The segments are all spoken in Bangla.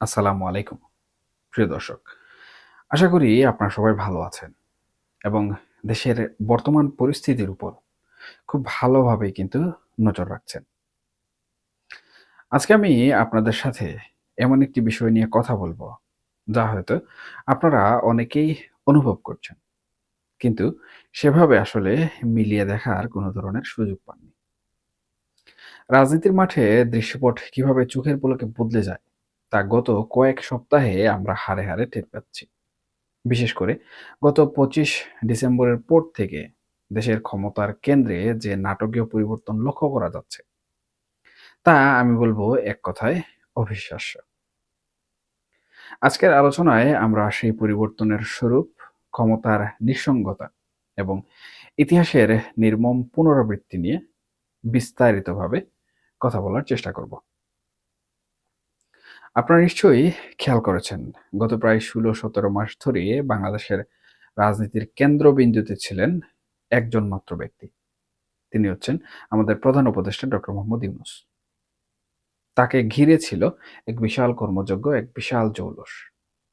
আসসালামু আলাইকুম প্রিয় দর্শক। আশা করি আপনারা সবাই ভালো আছেন এবং দেশের বর্তমান পরিস্থিতির উপর খুব ভালোভাবেই কিন্তু নজর রাখছেন। আজকে আমি আপনাদের সাথে এমন একটি বিষয় নিয়ে কথা বলবো, যা হয়তো আপনারা অনেকেই অনুভব করছেন। কিন্তু সেভাবে আসলে মিলিয়ে দেখার কোনো ধরনের সুযোগ পাননি। রাজনীতির মাঠে দৃশ্যপট কিভাবে চোখের পলকে বদলে যায়, তা গত কয়েক সপ্তাহে আমরা হাড়ে, হাড়ে টের পাচ্ছি। বিশেষ করে গত ২৫ ডিসেম্বরের পর থেকে দেশের ক্ষমতার কেন্দ্রে যে নাটকীয় পরিবর্তন লক্ষ্য করা যাচ্ছে, তা আমি বলবো এক কথায় অবিশ্বাস্য। আজকের আলোচনায় আমরা সেই পরিবর্তনের স্বরূপ, ক্ষমতার নিঃসঙ্গতা এবং ইতিহাসের নির্মম পুনরাবৃত্তি নিয়ে বিস্তারিতভাবে কথা বলার চেষ্টা করব। আপনারা নিশ্চয়ই খেয়াল করেছেন, গত প্রায় ১৬-১৭ মাস ধরে বাংলাদেশের রাজনীতির কেন্দ্রবিন্দুতে ছিলেন একজন মাত্র ব্যক্তি। তিনি হচ্ছেন আমাদের প্রধান উপদেষ্টা ডক্টর মোহাম্মদ ইউনূস। তাকে ঘিরে ছিল এক বিশাল কর্মযজ্ঞ, এক বিশাল জৌলুস।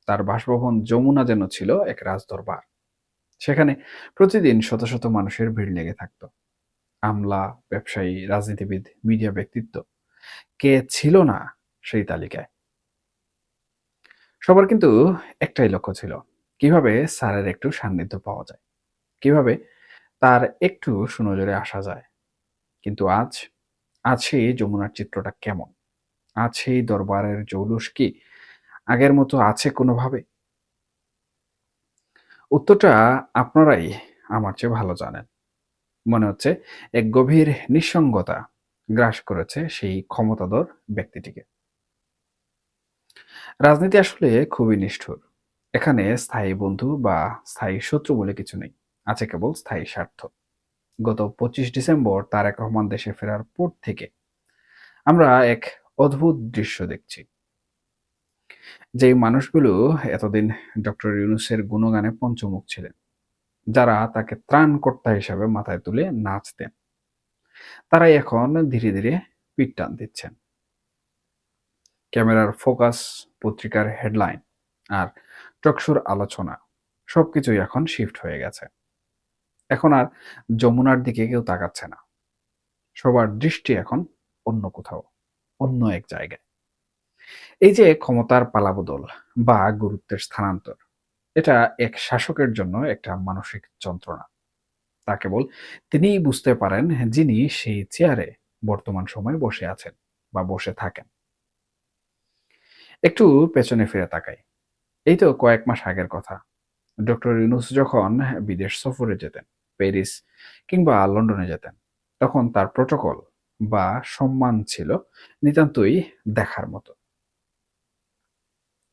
তার বাসভবন যমুনা যেন ছিল এক রাজদরবার। সেখানে প্রতিদিন শত শত মানুষের ভিড় লেগে থাকত। আমলা, ব্যবসায়ী, রাজনীতিবিদ, মিডিয়া ব্যক্তিত্ব, কে ছিল না সেই তালিকায়? সবার কিন্তু একটাই লক্ষ্য ছিল, কিভাবে স্যারের একটু সান্নিধ্য পাওয়া যায়, কিভাবে তার একটু সুনজরে আসা যায়। কিন্তু আজ সেই যমুনার চিত্রটা কেমন? আজ সেই দরবারের জৌলুস কি আগের মতো আছে কোনোভাবে? উত্তরটা আপনারাই আমার চেয়ে ভালো জানেন। মনে হচ্ছে এক গভীর নিঃসঙ্গতা গ্রাস করেছে সেই ক্ষমতাধর ব্যক্তিটিকে। রাজনীতি আসলে খুবই নিষ্ঠুর। এখানে স্থায়ী বন্ধু বা স্থায়ী শত্রু বলে কিছু নেই। আছে কেবল স্থায়ী স্বার্থ। গত ২৫ ডিসেম্বর তারেক রহমান দেশে ফেরার পর থেকে আমরা এক অদ্ভুত দৃশ্য দেখছি। যেই মানুষগুলো এতদিন ডক্টর ইউনূসের গুণগানে পঞ্চমুখ ছিলেন, যারা তাকে ত্রাণকর্তা হিসাবে মাথায় তুলে নাচতেন, তারাই এখন ধীরে ধীরে পিঠ টান দিচ্ছেন। ক্যামেরার ফোকাস, পত্রিকার হেডলাইন আর টকশোর আলোচনা সবকিছুই এখন শিফট হয়ে গেছে। এখন আর যমুনার দিকে কেউ তাকাচ্ছে না। সবার দৃষ্টি এখন অন্য কোথাও, অন্য এক জায়গায়। এই যে ক্ষমতার পালাবদল বা গুরুত্বের স্থানান্তর, এটা এক শাসকের জন্য একটা মানসিক যন্ত্রণা। তা কেবল তিনিই বুঝতে পারেন, যিনি সেই চেয়ারে বর্তমান সময়ে বসে আছেন বা বসে থাকেন। একটু পেছনে ফিরে তাকাই। এই তো কয়েক মাস আগের কথা। ডক্টর ইউনূস যখন বিদেশ সফরে যেতেন, প্যারিস কিংবা লন্ডনে যেতেন, তখন তার প্রটোকল বা সম্মান ছিল নিতান্তই দেখার মতো।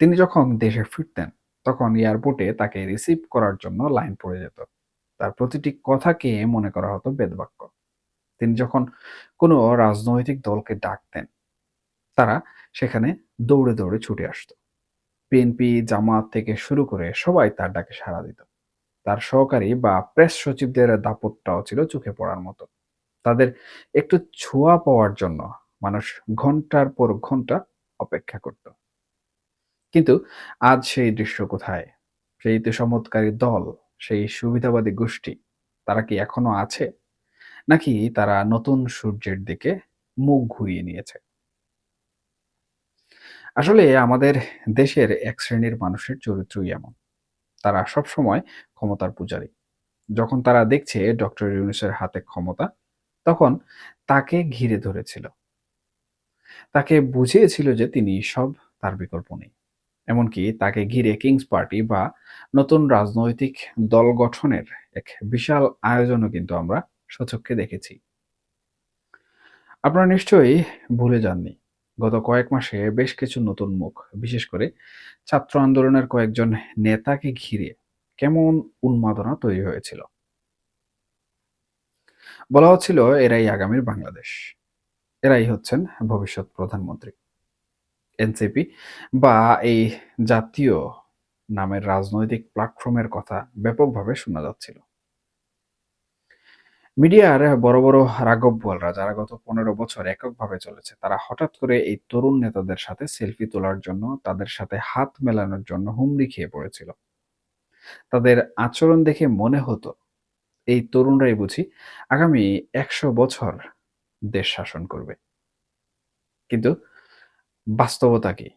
তিনি যখন দেশে ফিরতেন, তখন এয়ারপোর্টে তাকে রিসিভ করার জন্য লাইন পড়ে যেত। তার প্রতিটি কথাকে মনে করা হতো বেদবাক্য। তিনি যখন কোনো রাজনৈতিক দলকে ডাকতেন, তারা সেখানে দৌড়ে দৌড়ে ছুটে আসতো। বিএনপি, জামাত থেকে শুরু করে সবাই তার ডাকে সাড়া দিত। তার সহকারী বা প্রেস সচিবদের দাপটটাও ছিল চোখে পড়ার মতো। তাদের একটু ছোঁয়া পাওয়ার জন্য মানুষ ঘন্টার পর ঘন্টা অপেক্ষা করত। কিন্তু আজ সেই দৃশ্য কোথায়? সেই তোষামোদকারী দল, সেই সুবিধাবাদী গোষ্ঠী, তারা কি এখনো আছে? নাকি তারা নতুন সূর্যের দিকে মুখ ঘুরিয়ে নিয়েছে? আসলে আমাদের দেশের এক শ্রেণীর মানুষের চরিত্রই এমন। তারা সবসময় ক্ষমতার পূজারী। যখন তারা দেখছে ডক্টর ইউনূসের হাতে ক্ষমতা, তখন তাকে ঘিরে ধরেছিল। তাকে বুঝিয়েছিল যে তিনি সব, তার বিকল্প নেই। এমনকি তাকে ঘিরে কিংস পার্টি বা নতুন রাজনৈতিক দল গঠনের এক বিশাল আয়োজনও কিন্তু আমরা স্বচক্ষে দেখেছি। আপনারা নিশ্চয়ই ভুলে যাননি, গত কয়েক মাসে বেশ কিছু নতুন মুখ, বিশেষ করে ছাত্র আন্দোলনের কয়েকজন নেতাকে ঘিরে কেমন উন্মাদনা তৈরি হয়েছিল। বলা হচ্ছিল এরাই আগামীর বাংলাদেশ, এরাই হচ্ছেন ভবিষ্যৎ প্রধানমন্ত্রী। এনসিপি বা এই জাতীয় নামের রাজনৈতিক প্ল্যাটফর্মের কথা ব্যাপকভাবে শোনা যাচ্ছিল। মিডিয়ার বড়, বড় রাঘববোয়ালরা যারা গত ১৫ বছর এককভাবে চলেছে, তারা হঠাৎ করে এই তরুণ নেতাদের সাথে সেলফি তোলার জন্য, তাদের সাথে হাত মেলানোর জন্য হুমড়ি খেয়ে পড়েছিল। তাদের আচরণ দেখে মনে হতো, এই তরুণরাই বুঝি আগামী ১০০ বছর দেশ শাসন করবে। কিন্তু বাস্তবতা কি?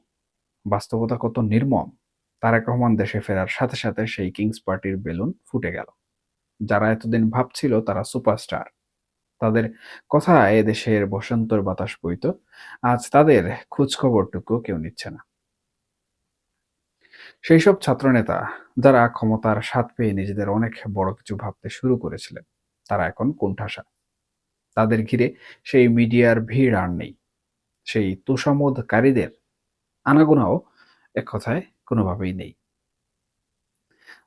বাস্তবতা কত নির্মম! তারেক রহমান দেশে ফেরার সাথে, সাথে সেই কিংস পার্টির বেলুন ফুটে গেল। যারা এতদিন ভাবছিল তারা সুপারস্টার, তাদের কথায় এদেশের বসন্তের বাতাস বইত, আজ তাদের খোঁজখবরটুকু কেউ নিচ্ছে না। সেইসব ছাত্রনেতা যারা ক্ষমতার স্বাদ পেয়ে নিজেদের অনেক বড় কিছু ভাবতে শুরু করেছিলেন, তারা এখন কোণঠাসা। তাদের ঘিরে সেই মিডিয়ার ভিড় আর নেই। সেই তোষামোদকারীদের আনাগোনাও এক কথায় কোনোভাবেই নেই।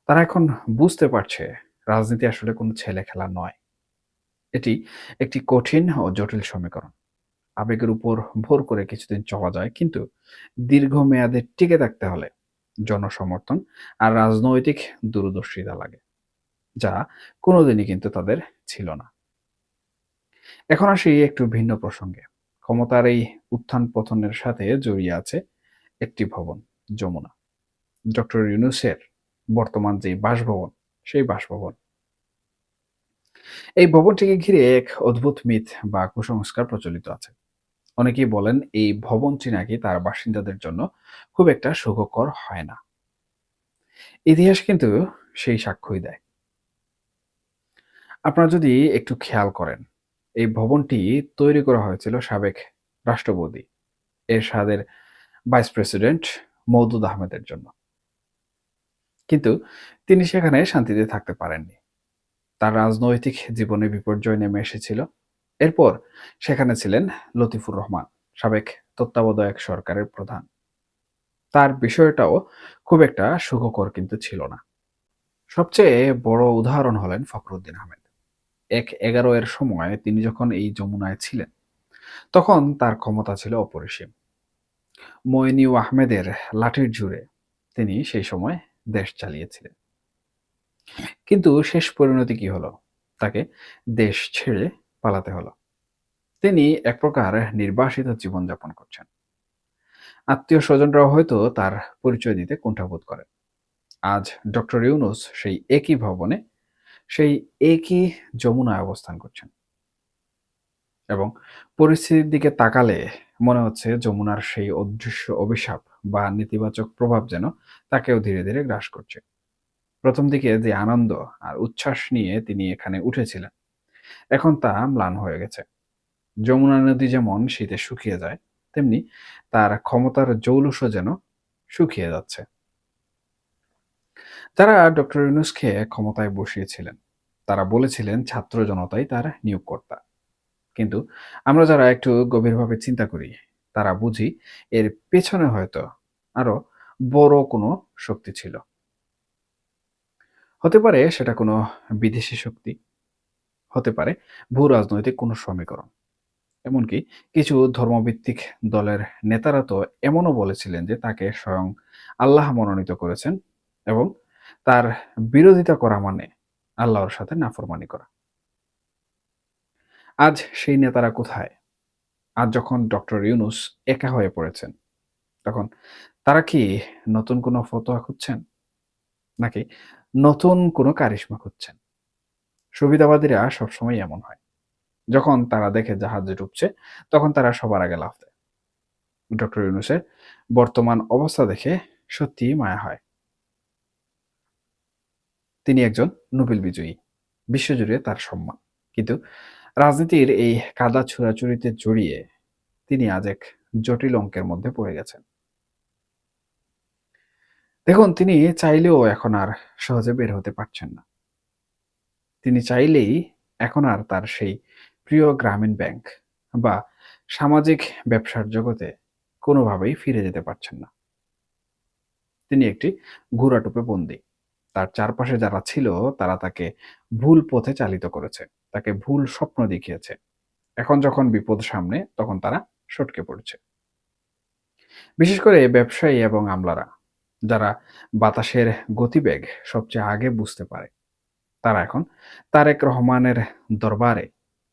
তারা এখন বুঝতে পারছে রাজনীতি আসলে কোনো ছেলে খেলা নয়। এটি একটি কঠিন ও জটিল সমীকরণ। আবেগের উপর ভর করে কিছুদিন চলা যায়, কিন্তু দীর্ঘমেয়াদে টিকে থাকতে হলে জনসমর্থন আর রাজনৈতিক দূরদর্শিতা লাগে, যা কোনোদিনই কিন্তু তাদের ছিল না। এখন আসি একটু ভিন্ন প্রসঙ্গে। ক্ষমতার এই উত্থান পতনের সাথে জড়িয়ে আছে একটি ভবন, যমুনা। ডক্টর ইউনূসের বর্তমান যে বাসভবন, সেই বাসভবন। এই ভবনটিকে ঘিরে এক অদ্ভুত মিথ বা কুসংস্কার প্রচলিত আছে। অনেকেই বলেন এই ভবনটি নাকি তার বাসিন্দাদের জন্য খুব একটা সুখকর হয় না। ইতিহাস কিন্তু সেই সাক্ষ্যই দেয়। আপনারা যদি একটু খেয়াল করেন, এই ভবনটি তৈরি করা হয়েছিল সাবেক রাষ্ট্রপতি এরশাদের ভাইস প্রেসিডেন্ট মওদুদ আহমেদের জন্য। কিন্তু তিনি সেখানে শান্তিতে থাকতে পারেননি। তার রাজনৈতিক জীবনে বিপর্যয় নেমে এসেছিল। এরপর সেখানে ছিলেন লতিফুর রহমান, সাবেক তত্ত্বাবধায়ক সরকারের প্রধান। তার বিষয়টাও খুব একটা সুখকর কিন্তু ছিল না। সবচেয়ে বড় উদাহরণ হলেন ফখরুদ্দিন আহমেদ। ১/১১ এর সময় তিনি যখন এই যমুনায় ছিলেন, তখন তার ক্ষমতা ছিল অপরিসীম। মইনু আহমেদের লাঠির জোরে তিনি সেই সময় দেশ চালিয়েছিলেন। কিন্তু শেষ পরিণতি কি হলো? তাকে দেশ ছেড়ে পালাতে হলো। তিনি এক প্রকার নির্বাসিত জীবনযাপন করছেন। আত্মীয়-স্বজনরাও হয়তো তার পরিচয় দিতে কুণ্ঠাবোধ করেন। আজ ডক্টর ইউনূস সেই একই ভবনে, সেই একই যমুনায় অবস্থান করছেন এবং পরিস্থিতির দিকে তাকালে মনে হচ্ছে যমুনার সেই অদৃশ্য অভিশাপ বা নেতিবাচক প্রভাব যেন তাকেও ধীরে, ধীরে গ্রাস করছে। প্রথম দিকে যে আনন্দ আর উচ্ছ্বাস নিয়ে তিনি এখানে উঠেছিলেন, এখন তা ম্লান হয়ে গেছে। যমুনা নদী যেমন শীতে শুকিয়ে যায়, তেমনি তার ক্ষমতার জৌলুসও যেন শুকিয়ে যাচ্ছে। যারা ডক্টর ইউনূসকে ক্ষমতায় বসিয়েছিলেন, তারা বলেছিলেন ছাত্র জনতাই তার নিয়োগকর্তা। কিন্তু আমরা যারা একটু গভীরভাবে চিন্তা করি, তারা বুঝি এর পেছনে হয়তো আরো বড় কোনো শক্তি ছিল। হতে পারে সেটা কোনো বিদেশি শক্তি, হতে পারে ভূ-রাজনৈতিক কোনো সমীকরণ। এমনকি কিছু ধর্মভিত্তিক দলের নেতারা তো এমনও বলেছিলেন যে তাকে স্বয়ং আল্লাহ মনোনীত করেছেন এবং তার বিরোধিতা করা মানে আল্লাহর সাথে নাফরমানি করা। আজ সেই নেতারা কোথায়? আজ যখন ডক্টর ইউনূস একা হয়ে পড়েছেন, তখন তারা কি নতুন কোনো ফতোয়া খুঁজছেন? নাকি নতুন কোনো কারিশমা খুঁজছেন? সুবিধাবাদীরা সবসময় এমন হয়। যখন তারা দেখে জাহাজ ডুবছে, তখন তারা সবার আগে লাফ দেয়। ডক্টর ইউনূসের বর্তমান অবস্থা দেখে সত্যিই মায়া হয়। তিনি একজন নোবেল বিজয়ী। বিশ্বজুড়ে তার সম্মান। কিন্তু রাজনীতির এই কাদা ছোড়াছুড়িতে জড়িয়ে তিনি আজ এক জটিল অঙ্কের মধ্যে পড়ে গেছেন। দেখুন, তিনি চাইলেও এখন আর সহজে বের হতে পারছেন না। তিনি চাইলেই এখন আর তার সেই প্রিয় গ্রামীণ ব্যাংক বা সামাজিক ব্যবসার জগতে কোনোভাবেই ফিরে যেতে পারছেন না। তিনি একটি ঘোড়াটোপে বন্দী। তার চারপাশে যারা ছিল তারা তাকে ভুল পথে চালিত করেছে। তাকে ভুল স্বপ্ন দেখিয়েছে। এখন যখন বিপদ সামনে, তখন তারা সটকে পড়েছে। বিশেষ করে ব্যবসায়ী এবং আমলারা, যারা বাতাসের গতিবেগ সবচেয়ে আগে বুঝতে পারে। তারা এখন তারেক রহমানের দরবারে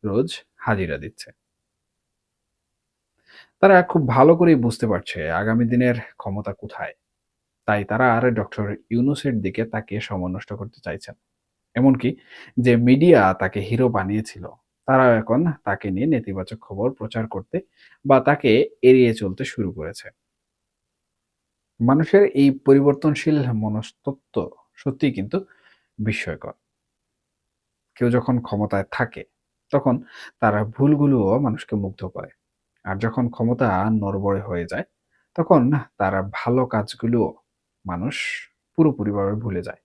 রোজ হাজিরা দিচ্ছে। তারা খুব ভালো করেই বুঝতে পারছে আগামী দিনের ক্ষমতা কোথায়। তাই তারা আর ডক্টর ইউনূসের দিকে তাকিয়ে সময় নষ্ট করতে চাইছে না। এমনকি যে মিডিয়া তাকে হিরো বানিয়েছিল, তারাও এখন তাকে নিয়ে নেতিবাচক খবর প্রচার করতে বা তাকে এড়িয়ে চলতে শুরু করেছে। মানুষের এই পরিবর্তনশীল মনস্তত্ত্ব সত্যিই কিন্তু বিস্ময়কর। কেউ যখন ক্ষমতায় থাকে, তখন তার ভুলগুলোও মানুষকে মুগ্ধ করে। আর যখন ক্ষমতা নড়বড়ে হয়ে যায়, তখন তার ভালো কাজগুলোও মানুষ পুরোপুরিভাবে ভুলে যায়।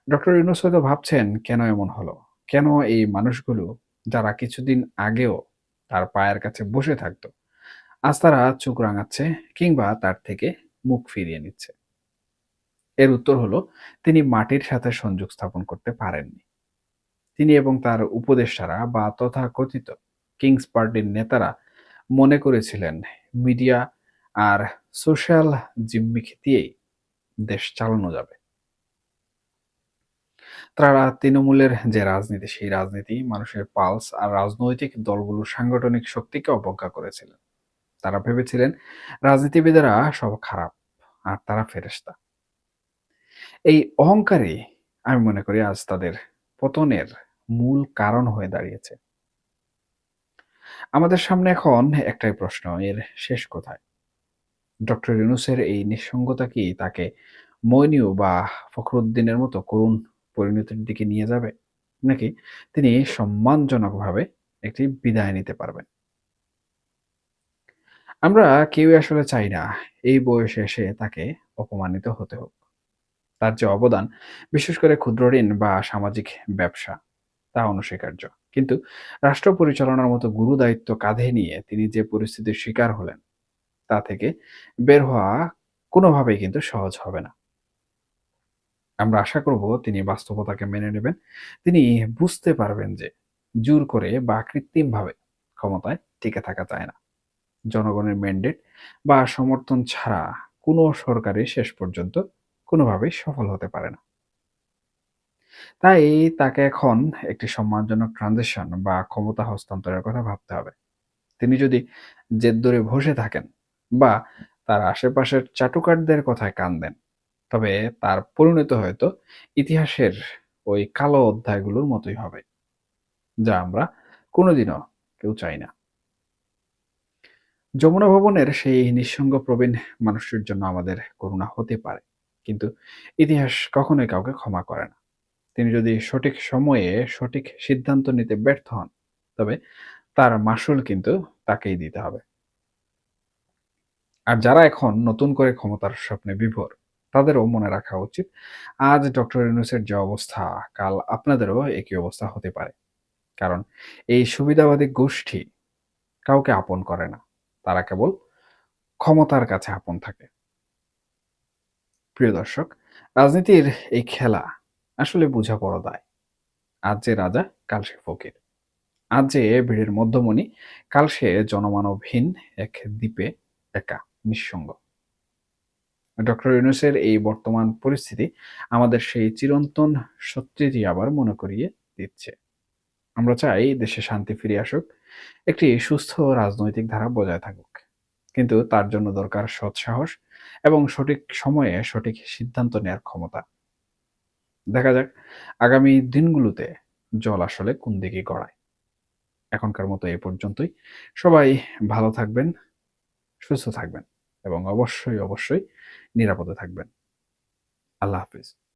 ডক্টর ইউনূস হয়তো ভাবছেন কেন এমন হলো? কেন এই মানুষগুলো যারা কিছুদিন আগেও তার পায়ের কাছে বসে থাকতো, আজ তারা চোখ রাঙাচ্ছে কিংবা তার থেকে মুখ ফিরিয়ে নিচ্ছে? এর উত্তর হলো তিনি মাটির সাথে সংযোগ স্থাপন করতে পারেননি। তিনি এবং তার উপদেষ্টারা বা তথাকথিত কিংস পার্টির নেতারা মনে করেছিলেন মিডিয়া আর সোশ্যাল জিম্মিক দিয়েই দেশ চালানো যাবে। তারা তৃণমূলের যে রাজনীতি, সেই রাজনীতি, মানুষের পালস আর রাজনৈতিক দলগুলোর সাংগঠনিক শক্তিকে অবজ্ঞা করেছিলেন। তারা ভেবেছিলেন রাজনীতিবিদেরা সব খারাপ আর তারা ফেরেশতা। এই অহংকারই আমি মনে করি আজ তাদের পতনের মূল কারণ হয়ে দাঁড়িয়েছে। আমাদের সামনে এখন একটাই প্রশ্ন, এর শেষ কোথায়? ডক্টর ইউনূসের এই নিঃসঙ্গতা কি তাকে মইনু বা ফখরুদ্দিনের মতো করুণ পরিণতির দিকে নিয়ে যাবে? নাকি তিনি সম্মানজনকভাবে একটি বিদায় নিতে পারবেন? আমরা কেউই আসলে চাই না এই বয়সে এসে তাকে অপমানিত হতে হোক। তার যে অবদান, বিশেষ করে ক্ষুদ্র ঋণ বা সামাজিক ব্যবসা, তা অনস্বীকার্য। কিন্তু রাষ্ট্র পরিচালনার মতো গুরু দায়িত্ব কাঁধে নিয়ে তিনি যে পরিস্থিতির শিকার হলেন, তা থেকে বের হওয়া কোনোভাবেই কিন্তু সহজ হবে না। আমরা আশা করব তিনি বাস্তবতাকে মেনে নেবেন। তিনি বুঝতে পারবেন যে জোর করে বা কৃত্রিমভাবে ক্ষমতায় টিকে থাকা যায় না। জনগণের ম্যান্ডেট বা সমর্থন ছাড়া কোনো সরকারই শেষ পর্যন্ত কোনোভাবেই সফল হতে পারে না। তাই তাকে এখন একটি সম্মানজনক ট্রানজিশন বা ক্ষমতা হস্তান্তরের কথা ভাবতে হবে। তিনি যদি জেদ ধরে বসে থাকেন বা তার আশেপাশের চাটুকারদের কথায় কান দেন, তবে তার পরিণতি হয়তো ইতিহাসের ওই কালো অধ্যায়গুলোর মতোই হবে, যা আমরা কোনোদিনও কেউ চাই না। যমুনা ভবনের সেই নিঃসঙ্গ প্রবীণ মানুষটির জন্য আমাদের করুণা হতে পারে, কিন্তু ইতিহাস কখনোই কাউকে ক্ষমা করে না। তিনি যদি সঠিক সময়ে সঠিক সিদ্ধান্ত নিতে ব্যর্থ হন, তবে তার মাসুল কিন্তু তাকেই দিতে হবে। আর যারা এখন নতুন করে ক্ষমতার স্বপ্নে বিভোর, তাদেরও মনে রাখা উচিত আজ ডক্টর ইউনূসের যে অবস্থা, কাল আপনাদেরও একই অবস্থা হতে পারে। কারণ এই সুবিধাবাদী গোষ্ঠী কাউকে আপন করে না, তারা কেবল ক্ষমতার কাছে আপন থাকে। প্রিয় দর্শক, রাজনীতির এই খেলা আসলে বোঝা বড় দায়। আজ যে রাজা, কাল সে ফকির। আজ যে ভিড়ের মধ্যমণি, কাল সে জনমানবহীন এক দ্বীপে একা, নিঃসঙ্গ। ডক্টর ইউনূসের এই বর্তমান পরিস্থিতি আমাদের সেই চিরন্তন সত্যিটি আবার মনে করিয়ে দিচ্ছে। আমরা চাই দেশে শান্তি ফিরে আসুক, একটি সুস্থ রাজনৈতিক ধারা বজায় থাকুক। কিন্তু তার জন্য দরকার সৎ সাহস এবং সঠিক সময়ে সঠিক সিদ্ধান্ত নেওয়ার ক্ষমতা। দেখা যাক আগামী দিনগুলোতে জল আসলে কোন দিকে গড়ায়। এখনকার মতো এই পর্যন্তই। সবাই ভালো থাকবেন, সুস্থ থাকবেন এবং অবশ্যই নিরাপদে থাকবেন। আল্লাহ হাফিজ।